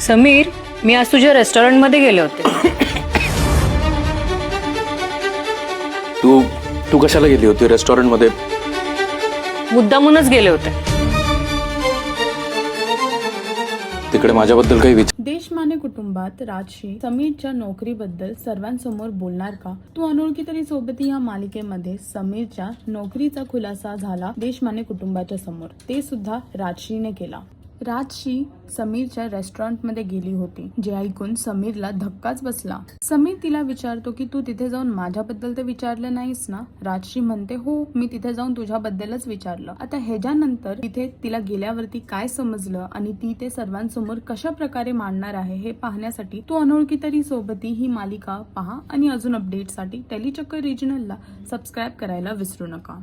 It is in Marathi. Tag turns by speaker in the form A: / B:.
A: समीर, मी आज तुझ्या रेस्टॉरंटमध्ये गेले होते.
B: तू तू कशाला गेली होती रेस्टॉरंटमध्ये?
A: मुद्दामूनच गेले होते.
B: तिकडे माझ्याबद्दल काही विचार?
C: देशमाने कुटुंबात राजश्री समीरच्या नोकरीबद्दल सर्वांसमोर बोलणार का? तू अनोळखी तरी सोबती या मालिकेमध्ये समीरच्या नोकरीचा खुलासा झाला देशमाने कुटुंबाच्या समोर. ते सुद्धा राजश्रीने केला. राजश्री समीरच्या रेस्टॉरंटमध्ये गेली होती, जे ऐकून समीरला धक्काच बसला. समीर तिला विचारतो की तू तिथे जाऊन माझ्याबद्दल तर विचारलं नाहीस ना? राजश्री म्हणते हो, मी तिथे जाऊन तुझ्याबद्दलच विचारलं. आता ह्याच्यानंतर तिथे तिला गेल्यावरती काय समजलं आणि ती ते सर्वांसमोर कशा प्रकारे मांडणार आहे हे पाहण्यासाठी तू अनोळखी तरी सोबती ही मालिका पहा आणि अजून अपडेटसाठी टेलीचक्कर रिजनलला सबस्क्राईब करायला विसरू नका.